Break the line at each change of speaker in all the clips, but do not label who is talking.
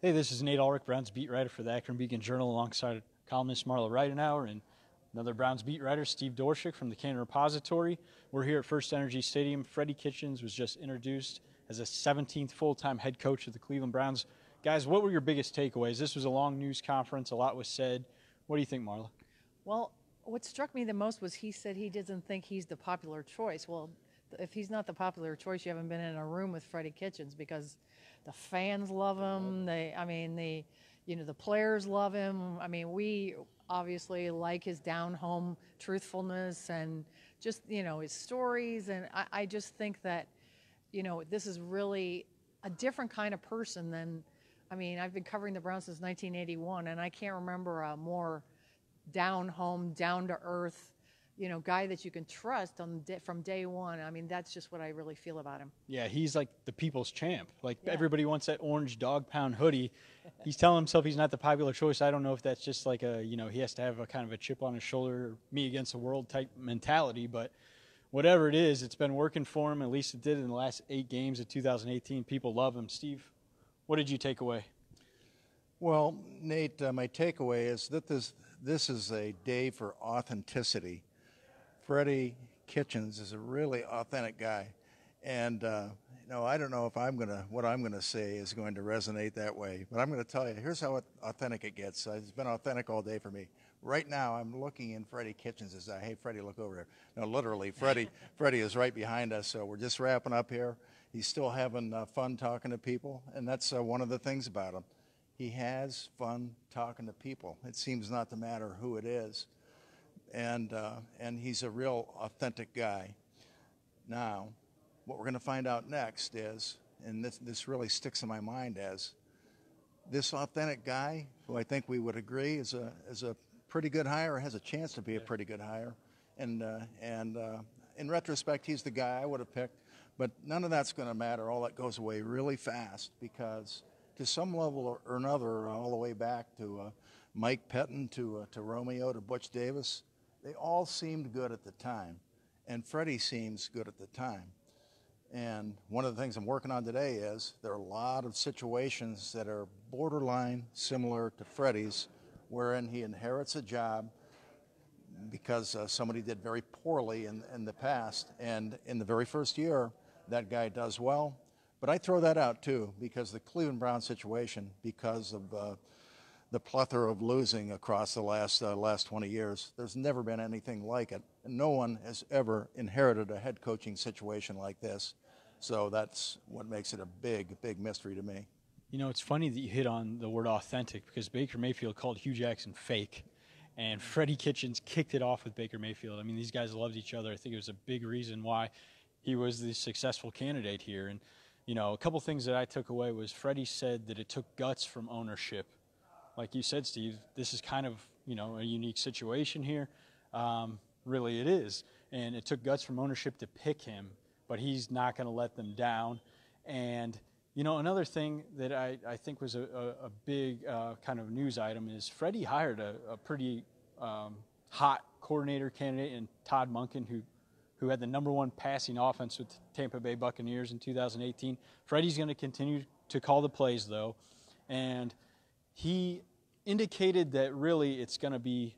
Hey, this is Nate Ulrich, Browns beat writer for the Akron Beacon Journal, alongside columnist Marla Ridenour and another Browns beat writer, Steve Doerschuk from the Canton Repository. We're here at First Energy Stadium. Freddie Kitchens was just introduced as a 17th full-time head coach of the Cleveland Browns. Guys, what were your biggest takeaways? This was a long news conference. A lot was said. What do you think, Marla?
Well, what struck me the most was he said he doesn't think he's the popular choice. Well, if he's not the popular choice, you haven't been in a room with Freddie Kitchens, because the fans love him. The players love him. I mean, we obviously like his down-home truthfulness and just, his stories. And I just think that, this is really a different kind of person than, I've been covering the Browns since 1981, and I can't remember a more down-home, down-to-earth, guy that you can trust from day one. That's just what I really feel about him.
Yeah, he's like the people's champ. Everybody wants that orange dog pound hoodie. He's telling himself he's not the popular choice. I don't know if that's just like he has to have a kind of a chip on his shoulder, me against the world type mentality, but whatever it is, it's been working for him. At least it did in the last 8 games of 2018. People love him. Steve, what did you take away?
Well, Nate, my takeaway is that this is a day for authenticity. Freddie Kitchens is a really authentic guy, and I don't know if what I'm gonna say is going to resonate that way, but I'm going to tell you. Here's how authentic it gets. It's been authentic all day for me. Right now, I'm looking in Freddie Kitchens' eye. Hey, Freddie, look over here. No, literally, Freddie is right behind us. So we're just wrapping up here. He's still having fun talking to people, and that's one of the things about him. He has fun talking to people. It seems not to matter who it is. And he's a real authentic guy. Now, what we're going to find out next is, and this really sticks in my mind, as this authentic guy, who I think we would agree is a pretty good hire, or has a chance to be a pretty good hire. And in retrospect, he's the guy I would have picked. But none of that's going to matter. All that goes away really fast, because to some level or another, all the way back to Mike Pettin, to Romeo, to Butch Davis, they all seemed good at the time, and Freddie seems good at the time. And one of the things I'm working on today is there are a lot of situations that are borderline similar to Freddie's, wherein he inherits a job because somebody did very poorly in the past, and in the very first year, that guy does well. But I throw that out too, because the Cleveland Browns situation, because of the plethora of losing across the last 20 years. There's never been anything like it. And no one has ever inherited a head coaching situation like this. So that's what makes it a big, big mystery to me.
It's funny that you hit on the word authentic, because Baker Mayfield called Hugh Jackson fake, and Freddie Kitchens kicked it off with Baker Mayfield. These guys loved each other. I think it was a big reason why he was the successful candidate here. And, a couple things that I took away was Freddie said that it took guts from ownership. Like you said, Steve, this is kind of, a unique situation here. Really it is. And it took guts from ownership to pick him, but he's not going to let them down. And, another thing that I think was a big kind of news item is Freddie hired a pretty hot coordinator candidate in Todd Monken, who had the #1 passing offense with Tampa Bay Buccaneers in 2018. Freddie's going to continue to call the plays, though. And he indicated that really it's going to be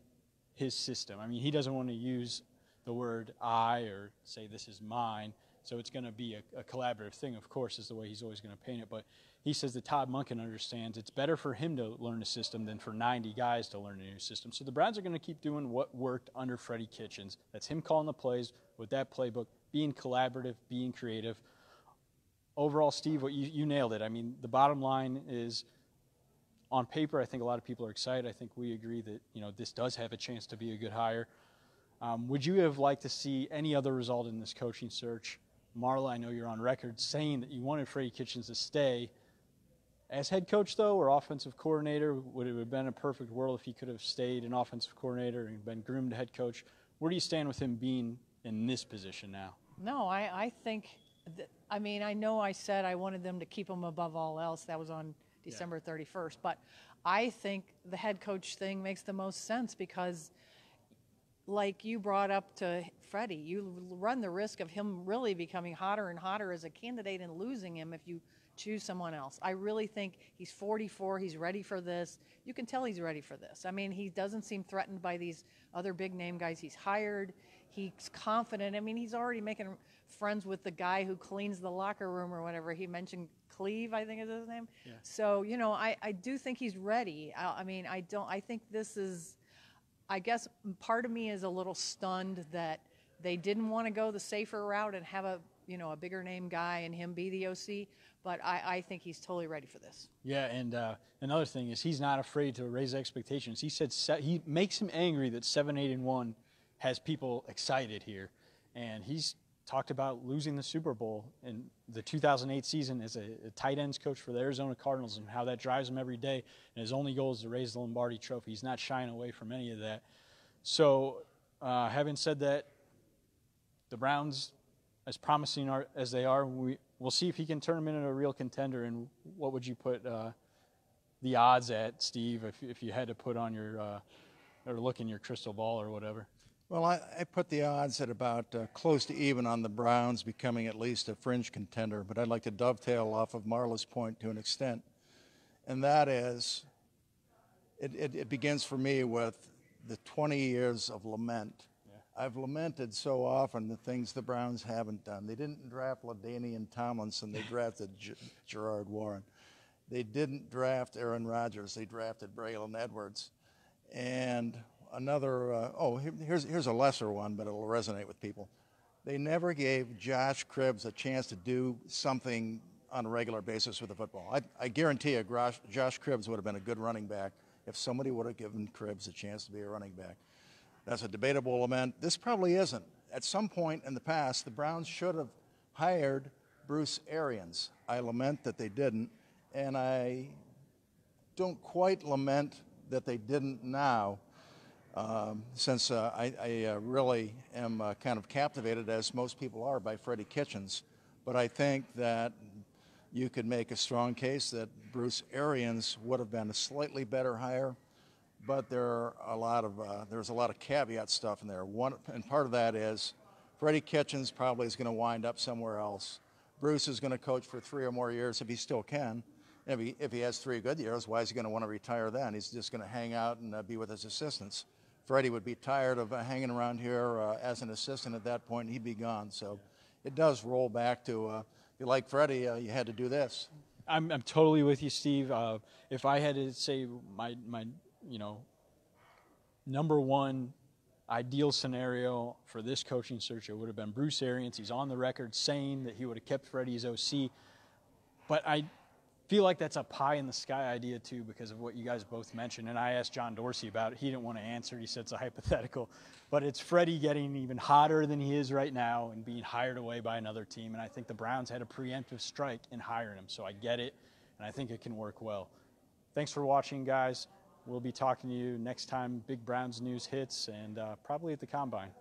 his system. He doesn't want to use the word I or say this is mine. So it's going to be a collaborative thing, of course, is the way he's always going to paint it. But he says that Todd Monken understands it's better for him to learn a system than for 90 guys to learn a new system. So the Browns are going to keep doing what worked under Freddie Kitchens. That's him calling the plays with that playbook, being collaborative, being creative. Overall, Steve, you nailed it. The bottom line is, on paper, I think a lot of people are excited. I think we agree that this does have a chance to be a good hire. Would you have liked to see any other result in this coaching search? Marla, I know you're on record saying that you wanted Freddie Kitchens to stay. As head coach, though, or offensive coordinator, would it have been a perfect world if he could have stayed an offensive coordinator and been groomed to head coach? Where do you stand with him being in this position now?
No, I think, I know I said I wanted them to keep him above all else. That was on December 31st. But I think the head coach thing makes the most sense, because like you brought up to Freddie, you run the risk of him really becoming hotter and hotter as a candidate and losing him if you choose someone else. I really think he's 44. He's ready for this. You can tell he's ready for this. I mean, he doesn't seem threatened by these other big name guys he's hired. He's confident. I mean, he's already making friends with the guy who cleans the locker room or whatever. He mentioned Cleve, I think is his name.
Yeah.
So, you know, I do think he's ready. I mean, I think this is, I guess part of me is a little stunned that they didn't want to go the safer route and have a bigger name guy and him be the OC, but I think he's totally ready for this.
Yeah, and another thing is he's not afraid to raise expectations. He said he makes him angry that 7-8-1 has people excited here, and he's talked about losing the Super Bowl in the 2008 season as a tight ends coach for the Arizona Cardinals and how that drives him every day, and his only goal is to raise the Lombardi Trophy. He's not shying away from any of that. So having said that, the Browns, as promising as they are, we'll see if he can turn them into a real contender. And what would you put the odds at, Steve, if you had to put on your or look in your crystal ball or whatever?
Well, I put the odds at about close to even on the Browns becoming at least a fringe contender, but I'd like to dovetail off of Marla's point to an extent, and that is it begins for me with the 20 years of lament. Yeah. I've lamented so often the things the Browns haven't done. They didn't draft LaDainian Tomlinson. They drafted Gerard Warren. They didn't draft Aaron Rodgers. They drafted Braylon Edwards. And another, here's a lesser one, but it'll resonate with people. They never gave Josh Cribbs a chance to do something on a regular basis with the football. I guarantee you Josh Cribbs would have been a good running back if somebody would have given Cribbs a chance to be a running back. That's a debatable lament. This probably isn't. At some point in the past, the Browns should have hired Bruce Arians. I lament that they didn't, and I don't quite lament that they didn't now, since I really am kind of captivated, as most people are, by Freddie Kitchens. But I think that you could make a strong case that Bruce Arians would have been a slightly better hire, but there's a lot of caveat stuff in there. And part of that is Freddie Kitchens probably is going to wind up somewhere else. Bruce is going to coach for 3 or more years if he still can. If he has 3 good years, why is he going to want to retire then? He's just going to hang out and be with his assistants. Freddie would be tired of hanging around here as an assistant at that point, and he'd be gone. So it does roll back to, if you like Freddie, you had to do this.
I'm totally with you, Steve. If I had to say my number one ideal scenario for this coaching search, it would have been Bruce Arians. He's on the record saying that he would have kept Freddie as OC. But I feel like that's a pie-in-the-sky idea, too, because of what you guys both mentioned. And I asked John Dorsey about it. He didn't want to answer. He said it's a hypothetical. But it's Freddie getting even hotter than he is right now and being hired away by another team. And I think the Browns had a preemptive strike in hiring him. So I get it, and I think it can work well. Thanks for watching, guys. We'll be talking to you next time Big Browns news hits, and probably at the Combine.